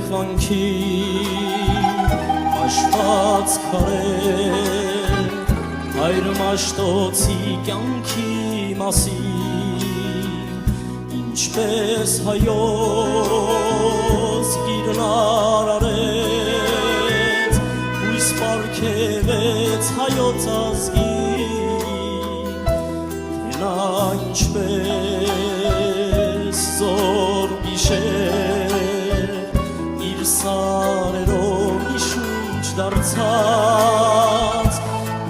երևանքի Աշված քարեր հայր մաշտոցի կյանքի մասին Ինչպես հայոց գիրն արարեց հույս պարգևեց հայոց ազգին թե նա ինչպես զոր գիշեր իր սարերով իշունչ դարձած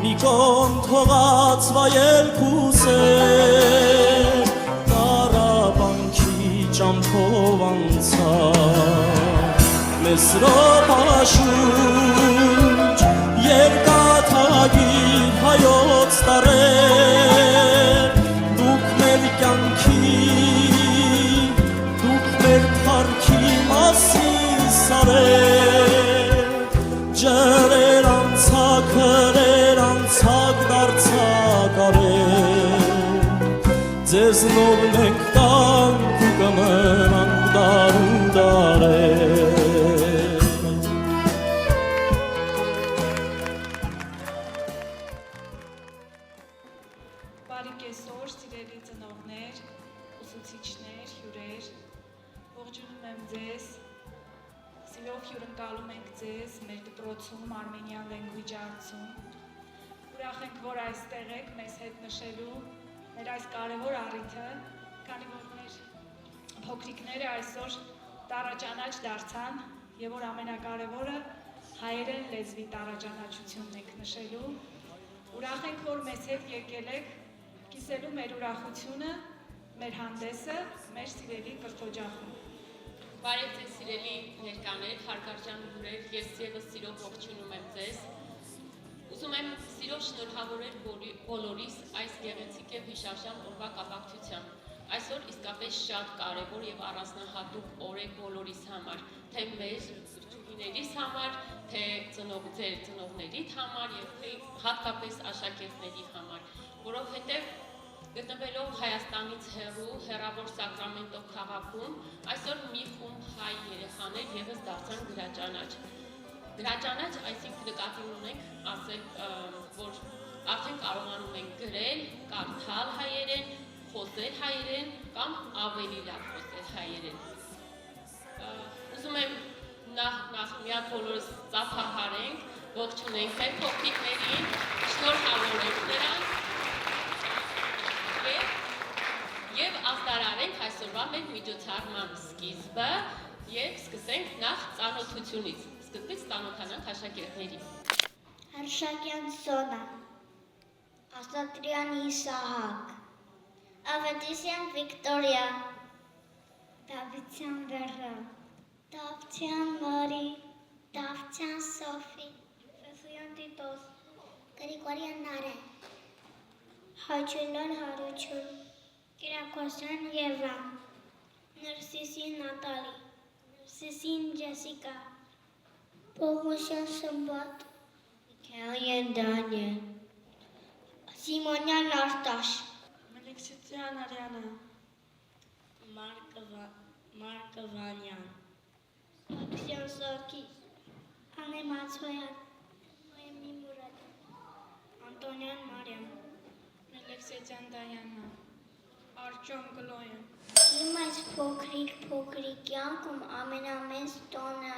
մի կողմ թողած վայել քուսեր Ղարաբաղի ճամփով անցած Մեսրոպ աշունչ երկաթագիր հայոց տարեր դուք մեր կյանքի դուք մեր թարքի մասին սարեր ջրեր անցակ հրեր անցակ դարձակ արեր ձեզնով մենք կանք ու կմնանք դար ու դարեր Բարի կեսօր, սիրելի ծնողներ, ուսուցիչներ, հյուրեր, ողջունում եմ ձեզ, սիրով հյուրընկալում ենք ձեզ մեր դպրոցում Armenian Language Arts-ում։ Ուրախ ենք, որ այստեղ եք մեզ հետ նշելու մեր այս կարևոր առիթը, քանի որ մեր փոքրիկները այսօր տառաճանաչ դարձան եւ որ ամենակարևորը հայերեն լեզվի տառաճանաչությունն եք նշելու։ Ուրախ ենք, որ մեզ հետ եկել եք կիսելու մեր ուրախությունը, մեր հանդեսը, մեր սիրելի կրթօջախում։ Բարև ձեզ սիրելի ներկաներ, հարգարժան հյուրեր, ես ևս սիրով ողջունում եմ ձեզ։ Ուզում եմ սիրով շնորհավորել բոլորիս այս գեղեցիկ եւ հիշարժան օրվա կապակցությամբ։ Այսօր իսկապես շատ կարևոր եւ առանձնահատուկ օր է բոլորիս համար, թե մեր ուսուցիչներիս համար, թե ձեր ծնողներիդ համար եւ թե հատկապես աշակերտների համար, որովհետեւ գտնվելով Հայաստանից հեռու, հեռավոր Սակրամենտո քաղաքում, այսօր մի խումբ հայ երեխաներ ևս դարձան գրաճանաչ։ Գրաճանաչ, այսինքն նկատի ունենք ասել, որ արդեն կարողանում ենք գրել, կարդալ հայերեն, խոսել հայերեն կամ ավելի լավ խոսել հայերեն։ Ուզում եմ նախ մի հատ բոլորս ծափահարենք, ողջունենք մեր փոքրիկներին, շնորհավորենք նրանց եւ ազդարարենք այսօրվա մեր միջոցառման սկիզբը եւ սկսենք նախ ծանոթությունից։ Սկզբից ծանոթանանք աշակերտներին։ Արշակյան Սոնա, Ասատրյան Իսահակ, Ավետիսյան Վիկտորիա, Դավթյան Բեռա, Դավթյան Մարի, Դավթյան Սոֆի, Ֆեֆույան Տիտոս, Գրիգորյան Նարե, Հաչուլյան Հարություն, Կիրակոսյան Եվա, Նրսիսին Նատալի, Նրսիսին Ջեսիկա, Պողոսյան Սմբատ, Միքայելյան Դանիել, Սիմոնյան Արտաշ, Մելիքսիտյան Արիանա, Մարկը Վանյան, Ակսյան Սարգիս, Անե Մացոյան, Նոյեմի Մուրադ, Անտոնյան Մարիամ, Մելիքսիտյան Դայանա, Արջոն Գլոյան։ Իմ այս փոքրիկ կյանքում ամենամեծ տոնն է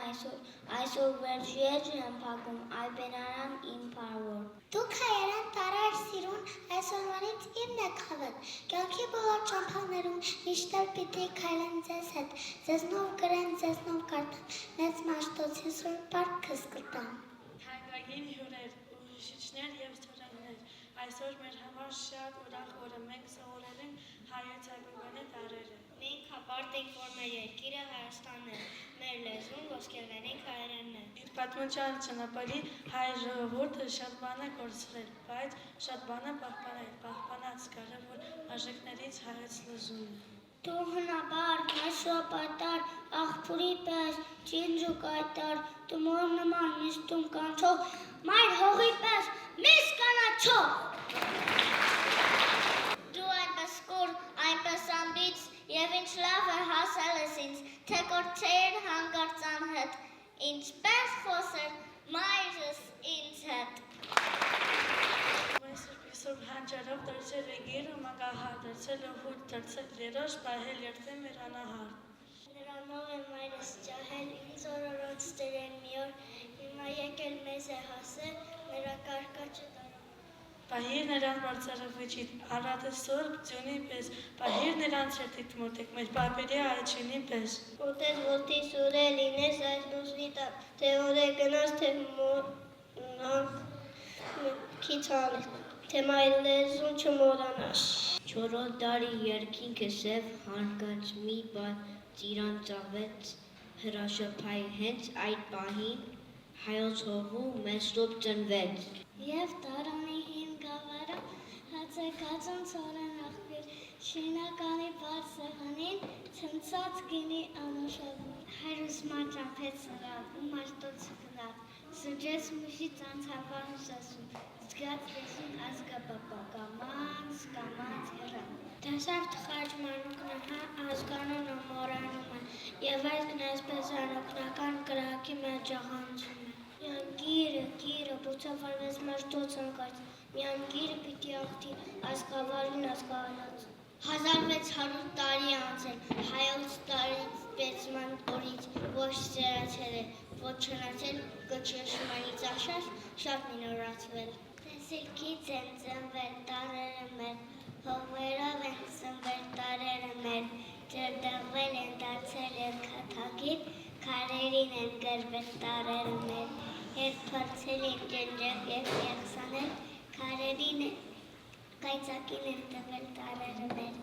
այսօր վերջերս եմ փակում այբերարան իմ փարվոր։ Դուք հայերեն տարար սիրուն այսօրվանից իմն եք հավատ, կյանքի բոլոր ճամփաներում միշտեր պիտի քայլեն ձեզ հետ, ձեզնով գրեն, ձեզնով կարդան, մեծ մաշտոցի սուրբ պարտքս կտան։ Թանկագին հյուրեր, ուսուցիչներ եւ ծնողներ, այսօր մեր համար շատ ուրախ օր է, մենք սովորել ենք հայեցակողմանի տարերը։ Մենք հպարտ ենք, որ մեր երկիրը Հայաստանն է, մեր լեզուն ոսկերվերենք հայերենն է։ Իր պատմության ճանապարհի հայ ժողովուրդը շատ բան է կորցրել, բայց շատ բան է պահպանած կարևոր արժեքներից հայոց լեզուն է։ Դու հնաբար, մեսոպատար, աղբուրի պես, ջինջ ու կայտար, դու մոր նման միշտում կանչող, մայր հողի պես, մեզ կանաչող։ Դու այնպես կուր, այնպես ամբից, և ինչ լավ է հասել ես ինձ, թե կործեին հանգարծան հետ, հադեցել ու հույր դրցել լերոշ, բայհել երդե մեր անահար։ Նրանով եմ այրս ճահել, ինձ օրորոց դերեն մի օր, հիմա եկել մեզ է հասել, նրա կարկաճը տարավ։ Պահիր նրան բարձարավիճիտ, առատը սորբ ձյունի պես, պահիր նրան սերտիտ մոտեք, մեր պապերի այչինի պես։ Ուտես ոտի սուրե լինես այս լուսվի տակ, թե օր է գնաս, թե մոնանք քիցանես, թե մայլեզուն չմորանաս։ Չորոտ դարի երկինքը սև հարկած մի բան ծիրան ծավեց հրաշափայ հենց այդ պահին հայոց հողու մեստոպ ծնվեց։ Եվ տարանի հին գավառը հացակածուն ծորեն աղբիր, շինականի բար սեղանին ցնցած գինի անուշավուն։ Հայրուս մաճապեց նրան ու մաշտոց գնավ, սուջեց մուշից անցավան սասուն, զգաց լեսուն ազգապապա, կամած հեռան։ Դասավ թխաջ մանուկնահա ազգանուն ու մորանում են, և այս գնասպես անոքնական կրակի մեջ աղանցում են։ Միան գիրը բուցավարվեց մաշտոց ընկած, միան գիրը պիտի աղթի ազգավարին ազգավարած։ 1600 տարի անցել, հայոց տարից պեցման օրից ոչ սերացել է, ոչ չնացել, կչեշմանից աշաշ շատ մինորացվել։ Տեսիլքից են ծնվել տարերը մեր, հողերով են ծնվել տարերը մեր, ջրդեղվել են դարձել են քաթագիր, քարերին են գրվել տարերը մեր, երբ փորձել են ջնջել և եղսանել, քարերին են կայծակին են տվել տարերը մեր։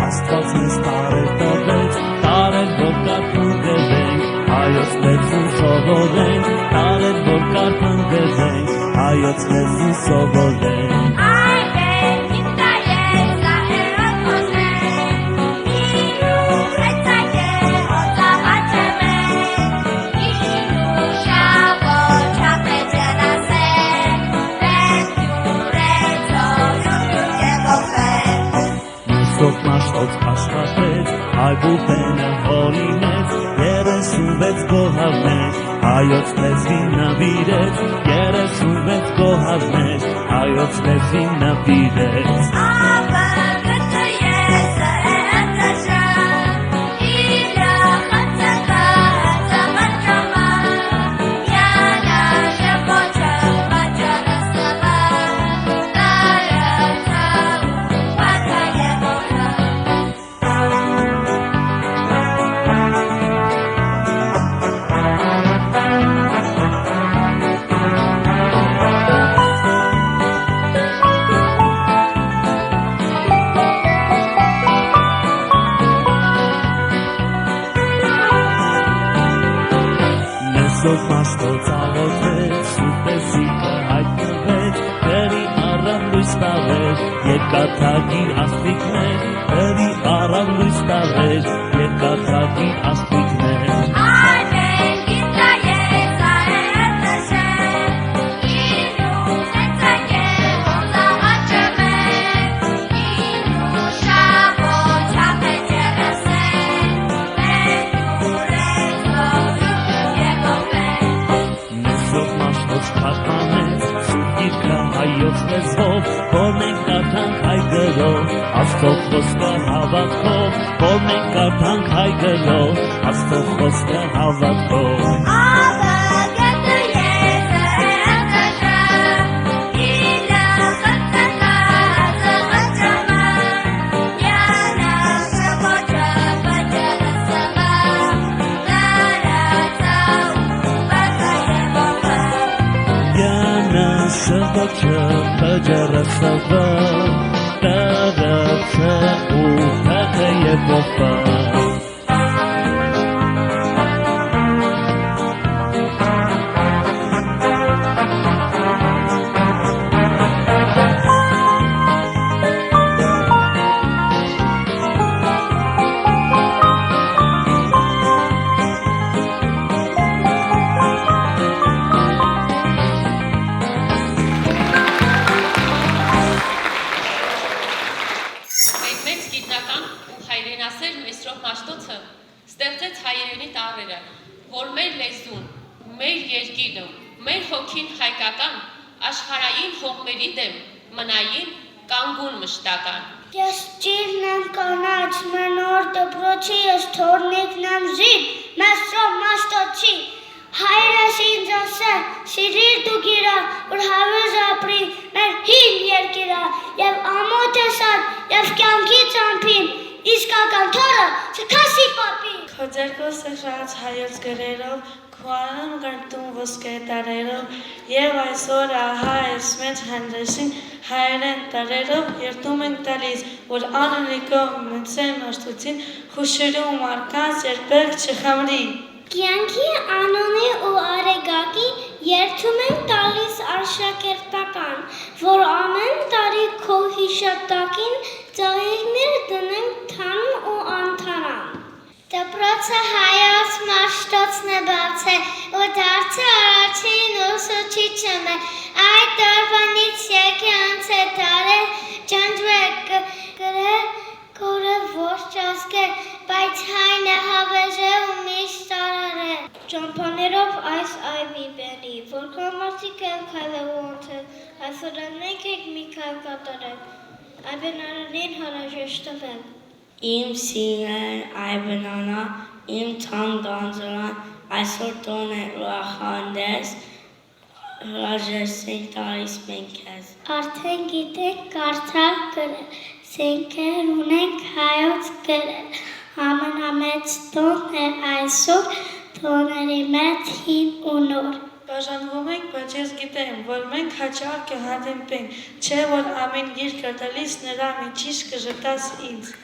Աստված մեզ տարեր տվեց, տարեր որ կարդան գվենք, հայոց լեզուն սովորենք, տարեր որ կարդան գվենք, հայոց լեզուն սովորենք։ Մաշտոց աշխատեց, այգուպենը հորինեց, 36 գոհարներ, հայոց լեզվին նվիրեց, 36 գոհարներ, հայոց լեզվին նվիրեց։ Մաշտոց աղոթեց, սուպեսիկը հայտնվեց, դերի առան լույս տարեր, երկաթագիր աստղիկներ, դերի առան լույս տարեր, երկաթագիր աստղիկներ։ Հայոց լեզվով, որ մենք կարդանք հայ գրով, Աստծո խոսքը հավատքով, որ մենք կարդանք հայ գրով, Աստծո խոսքը հավատքով։ Շվոչը պջրսվը, տրծը ու պեղը և ողբը։ Մեսրոպ Մաշտոցը ստեղծեց հայերենի տառերը, որ մեր լեզուն, մեր երկիրը, մեր հոգին հայկական, աշխարհային հողմերի դեմ մնային կանգուն մշտական։ Ես ջիրն եմ կանաչ, մեր նոր դպրոցի, ես թորնիկն եմ զիր, Մեսրոպ Մաշտոցի, հայրս ինձ ասել, սիրիր դու գիրա, որ հավես ապրի մեր հին երկիրը, և ամոթ սար, և կյանքի ծամփին, իսկական թորը չքասի պապին։ Քո ձեռքով սեղրած հայոց գրերով, քո անուն գրտում ոսկե տարերով, և այսօր ահա այս մեծ հանդեսին հայերեն տարերով երդում ենք տալիս, որ անունիկով մցեն աշտուցին խուշերում արկանց երբեք չխամրի։ Կյանքի անունի ու արեգակի երդում ենք տալիս արշակերտական, որ ամեն տարի քո հիշատակին ծաղիկներ դնենք թարմ ու անթարամ։ Դպրոցը հայոց Մաշտոցն է բացել, ու դարձել առաջին ուսուցիչը մեր, այդ տարվանից եկե անց է տարել, ջանջվեք գրել, կորել ողջ ազգեր, բայց հայն է հավերժել ու միշտ արարել։ Ճամփաներով այս այվի բերի, որքան մարդիկ են քայլելու անցել, այսօր մենք եք մի քայլ կատարել, այվենարանին հրաժեշտվել։ Իմ սիրեն այբնանա, իմ թան գանձրան, այսօր տոն է ուրախանդես, հրաժեշտենք տալիս մենք ես։ Արդեն գիտենք կարդալ գրել, զենքեր ունենք հայոց գրել, ամենամեծ տոն է այսօր, տոների մեծ հին ու նոր։ Բաժանվում ենք, բայց ես գիտեմ, որ մենք հաճախ կհանդիպենք, չէ որ ամեն գիրք կրտալիս նրա միջից կժտաս ինձ։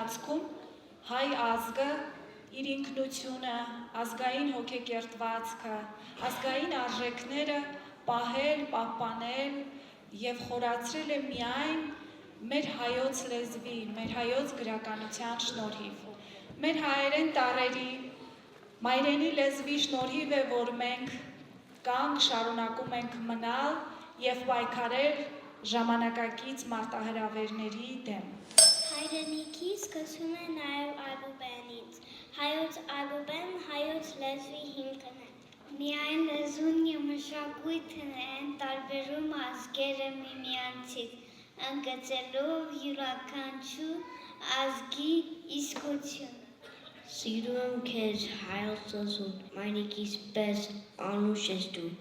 ընթացքում հայ ազգը իր ինքնությունը, ազգային հոգեկերտվածքը, ազգային արժեքները պահել, պահպանել և խորացրել է միայն մեր հայոց լեզվի, մեր հայոց գրականության շնորհիվ։ Մեր հայերեն տառերի, մայրենի լեզվի շնորհիվ է, որ մենք կանք շարունակում ենք մնալ և պայքարել ժամանակակից մարտահրավերների դեմ։ Հայրենիքի սկսում է նաև այբուբենից։ Հայոց այբուբեն հայոց լեզվի հիմքն է։ Միայն լեզուն և մշակույթն են տարբերում ազգերը միմյանցից, ընդգծելով յուրաքանչյուր ազգի իսկություն։ Սիրում եմ քեզ հայոց լեզուն, մայրիկիս պես անուշ ես դու։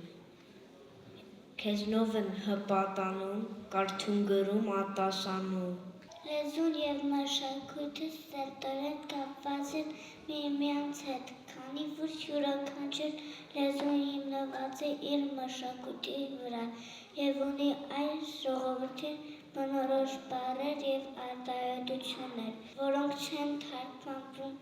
Քեզնով եմ հպատանում, կարդում գրում, ատասանում։ Լեզուն և մշակույթը սերտորեն կապված են միմյանց հետ, քանի որ յուրաքանչյուր լեզուն հիմնված է իր մշակույթի վրա և ունի այս ժողովրդին բնորոշ բառեր և արտահայտություններ, որոնք չեն թարգմանվում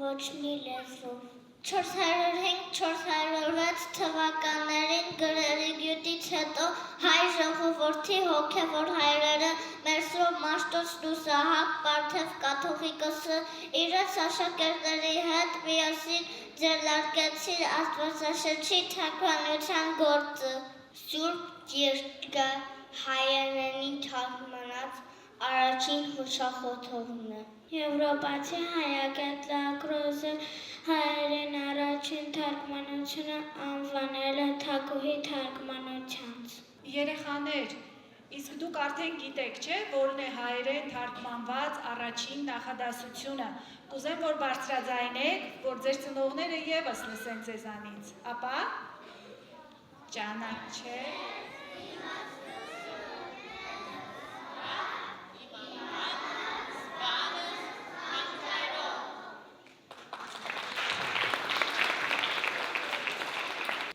ոչ մի լեզվով։ 405-406 թվականներին գրերի գյուտից հետո հայ ժողովրդի հոգևոր հայրերը Մերսրով Մաշտոցն ու Սահակ Պարթև կաթողիկոսը իրենց աշակերտների հետ միասին ձեռնարկեցին Աստվածաշնչի թարգմանության գործը։ Սուրբ Երկը հայերենին թարգմանած առաջին հուշախոթողն է։ Եվրոպացի հայագետ Լակրոզը հայերեն առաջին թարգմանությունը անվանել է թագուհի թարգմանությանց։ Երեխաներ, իսկ դուք արդեն գիտեք, չէ, որն է հայերեն թարգմանված առաջին նախադասությունը։ Կուզեմ, որ բարձրաձայնեք, որ ձեր ծնողները ևս լսեն ձեզանից։ Ապա ճանաչ չէ։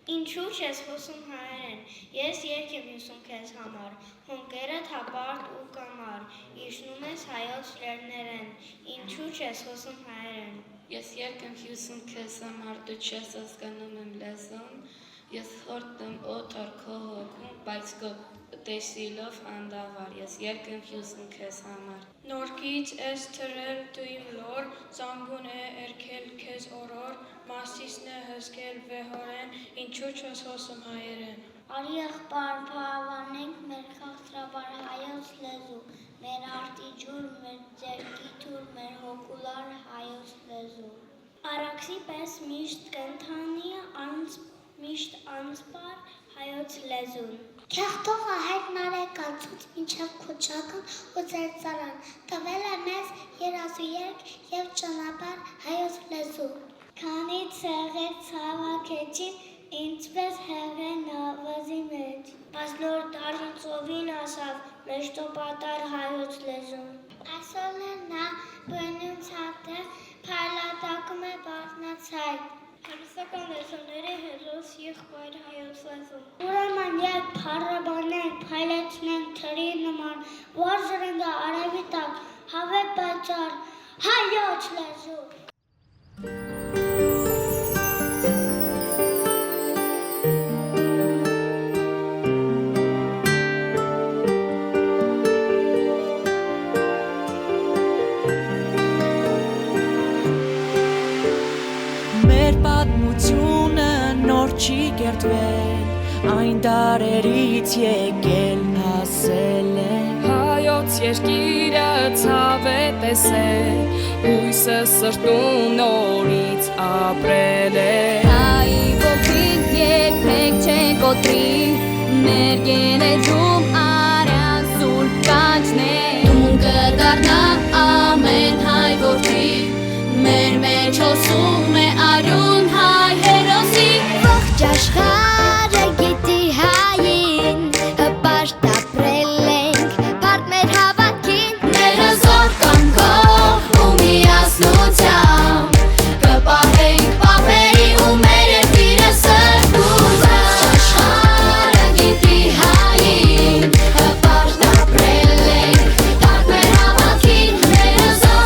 Ինչու չես խոսում հայերեն, ես երգ եմ հյուսում քեզ համար, հոնկերդ հապարտ ու կամար, իջնում ես հայոց լեռներեն, ինչու չես խոսում հայերեն։ Ես երգ եմ հյուսում քեզ համար, դու չես հասկանում եմ լեզուն, ես խորտ եմ օտար քո հոգում, բայց քո տեսիլով անդավար, ես երգ եմ հյուսում քեզ համար։ Նորքից ես թրել դու իմ լոր, զանգուն է երգել քեզ օրոր, մասիսն է հսկել վեհորեն, ինչու չես խոսում հայերեն։ Արի եղբայր փառաբանենք մեր քաղցրաբար հայոց լեզու, մեր արտի ջուր, մեր ձեռքի թուր, մեր հոգուլար հայոց լեզու։ Արաքսի պես միշտ կենթանի, միշտ անսպար հայոց լեզուն։ Քեղտողը հայտնար է կանցուց մինչև քոչական ու ծերծարան, տվել է մեզ երազուերկ և ճանապարհ հայոց լեզու։ Քանի ցեղեր ցավաքեցին, ինչպես հեղեն ավազի մեջ, բայց նոր դարին ծովին ասավ, մեջտոպատար հայոց լեզուն։ Այսօր նա բնում ցատեղ փայլատակում է բառնացայք, Հարուսական լեզուների հերոս եղբայր հայոց լեզուն։ Ուրեմն երբ փառաբանենք, փայլեցնենք թրի նման, որ ժրնգա արևի տակ, հավե պատճառ հայոց լեզու։ Չի կերտվել, այն դարերից եկել հասել է Հայոց երկիրը ցավ է տեսել, հույսը սրտում նորից ապրել է Հայի ոգին երբեք չէ կոտրի, մեր գեներում արյան սուրբ կանչն է Տուն կդառնա ամեն հայ որդի, մեր մեջ հոսում է արյուն հայ հերոսի Աշխարհը գիտի հային, հպարտ ապրել ենք, բարդ մեր հավատքին Մեր հզոր կամքով ու միասնությամբ, կպահենք պապերի ու մեր երկիրը սրբությամբ Աշխարհը գիտի հային, հպարտ ապրել ենք, բարդ մեր հավատքին Մեր հզոր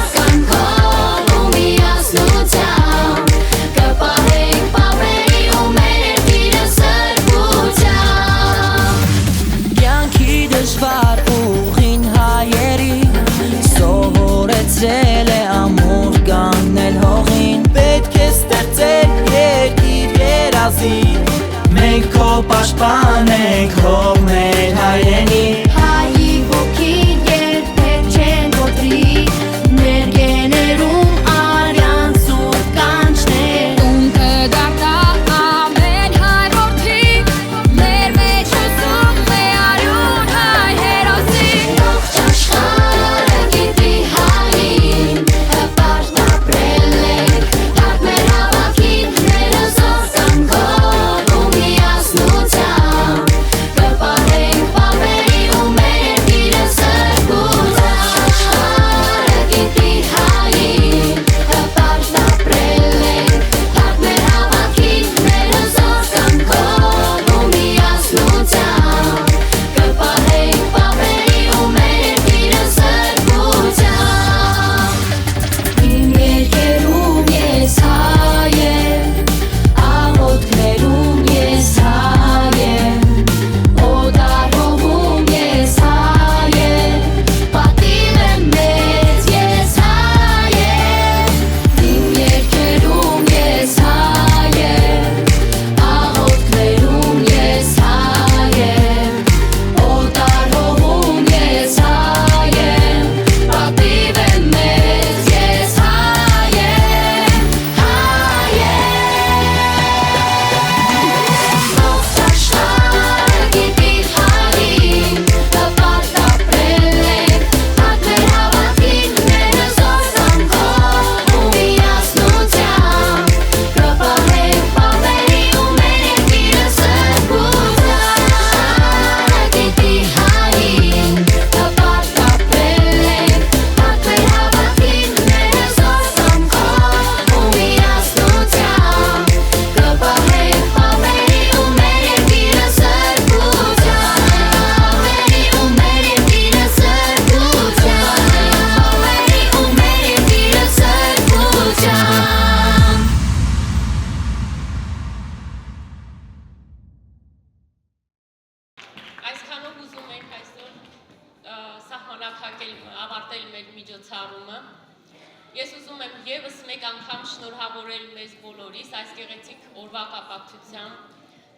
ուզում եմ եւս մեկ անգամ շնորհավորել մեզ բոլորիս այս գեղեցիկ օրվա կապակցությամբ։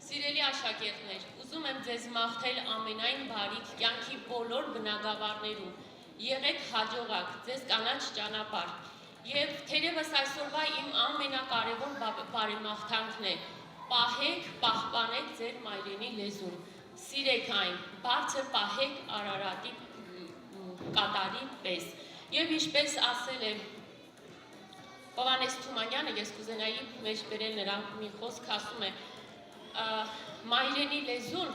Սիրելի աշակերտներ, ուզում եմ ձեզ մաղթել ամենայն բարիք կյանքի բոլոր բնագավառներում։ Եղեք հաջողակ, ձեզ կանաչ ճանապարհ։ Եվ թերևս այսօրվա իմ ամենակարևոր բարեմաղթանքն է. պահեք, պահպանեք ձեր մայրենի լեզուն, սիրեք այն, բարձր պահեք Արարատի կատարի պես։ Եվ ինչպես ասել է Հովհաննես Թումանյանը, ես կուզենայի մեջ բերել նրա մի խոսք, ասում է. մայրենի լեզուն,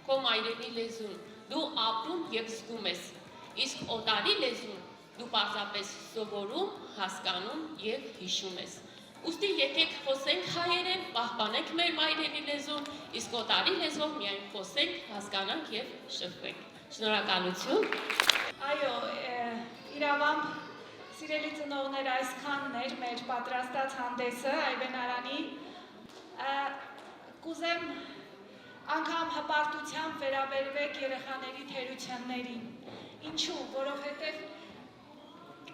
քո մայրենի լեզուն, դու ապրում և զգում ես, իսկ օտարի լեզուն դու պարզապես սովորում, հասկանում և հիշում ես։ Ուստի եկեք խոսենք հայերեն, պահպանենք մեր մայրենի լեզուն, իսկ օտարի լեզվով միայն խոսենք, հասկանանք և շփվենք։ Շնորհակալություն։ Այո, իրավամբ սիրելի ծնողներ, այսքանն էր մեր պատրաստած հանդեսը Այբեն Արանի։ Կուզեմ անգամ հպարտությամբ վերաբերվեք երեխաների թերություններին։ Ինչու, որովհետև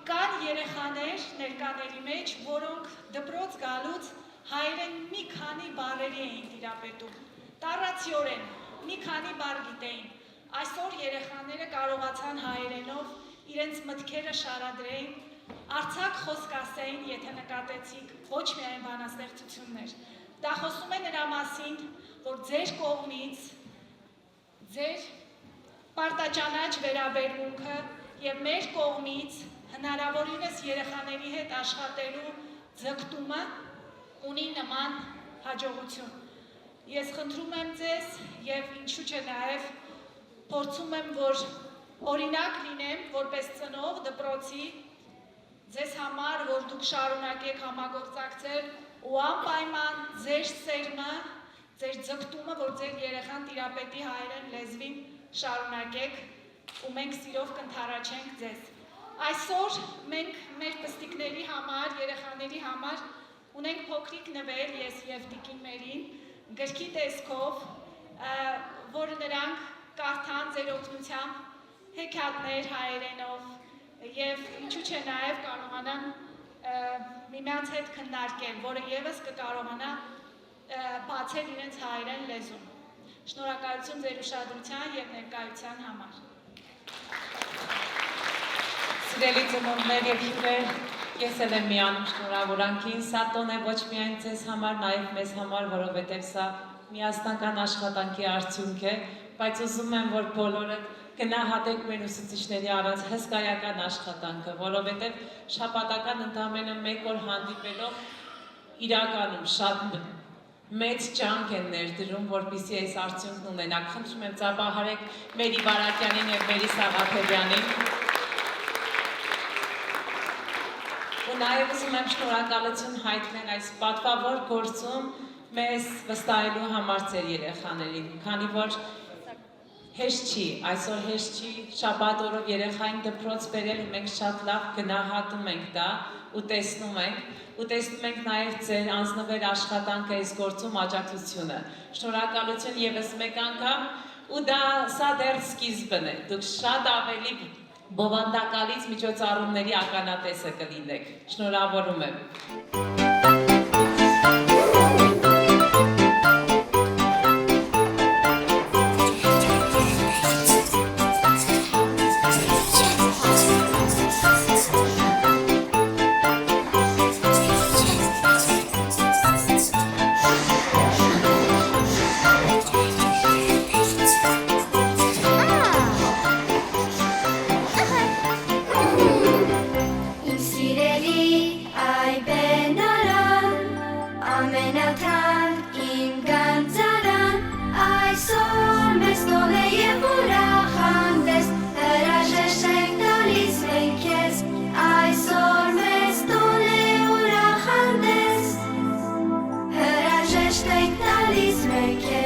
կան երեխաներ ներկաների մեջ, որոնք դպրոց գալուց հայերեն մի քանի բառերի էին տիրապետում, տառացիորեն մի քանի բառ գիտեին։ Այսօր երեխաները կարողացան հայերենով իրենց մտքերը շարադրեին, արձակ խոսք ասեին, եթե նկատեցիք, ոչ միայն բանաստեղծություններ։ Դա խոսում է նրա մասին, որ ձեր կողմից ձեր պարտաճանաչ վերաբերմունքը և մեր կողմից հնարավորինս երեխաների հետ աշխատելու ձգտումը ունի նման հաջողություն։ Ես խնդրում եմ ձեզ և ինչու չէ նաև փորձում եմ, որ օրինակ լինեմ որպես ծնող դպրոցի ձեզ համար, որ դուք շարունակեք համագործակցել ու անպայման ձեր սերմը, ձեր ձգտումը, որ ձեր երեխան տիրապետի հայերեն լեզվին շարունակեք ու մենք սիրով կընդառաջենք ձեզ։ Այսօր մենք մեր պստիկների համար, երեխաների համար ունենք փոքրիկ նվեր, ես և Տիկիններին, գրքի տեսքով, որ նրանք կարդան ձեր օգնությամբ հեքիաթներ հայերենով և ինչու չէ նաև կարողանան միմյանց հետ քննարկել, որը ևս կկարողանա բացել իրենց հայերեն լեզուն։ Շնորհակալություն ձեր ուշադրության և ներկայության համար։ Սիրելի ծնողներ և հյուրեր, ես էլ եմ միանում շնորհավորանքին, սա տոն է ոչ միայն ձեզ համար, նաև մեզ համար, որովհետև սա միասնական աշխատանքի արդյունք է, բայց ուզում եմ, որ բոլորը գնահատենք մեր ուսուցիչների արած հսկայական աշխատանքը, որովհետև շաբաթական ընդամենը մեկ օր հանդիպելով իրականում շատ մեծ ջանք են ներդրում, որպեսզի այս արդյունքն ունենանք։ Խնդրում եմ ծափահարեք Մերի Բարակյանին և Մերի Սաղաթելյանին։ Ու նաև ուզում եմ շնորհակալություն հայտնել այս պատվավոր գործում մեզ վստահելու համար ձեր երեխաներին, քանի որ հեշտ չի, այսօր հեշտ չի շաբաթ օրով երեխային դպրոց բերել ու մենք շատ լավ գնահատում ենք դա ու տեսնում ենք նաև ձեր անձնվեր աշխատանքը այս գործում աջակցությունը։ Շնորհակալություն ևս մեկ անգամ ու սա դեռ սկիզբն է, դուք շատ ավելի բովանդակալից միջոցառումների ականատեսը կլինեք։ Շնորհավորում եմ։ Make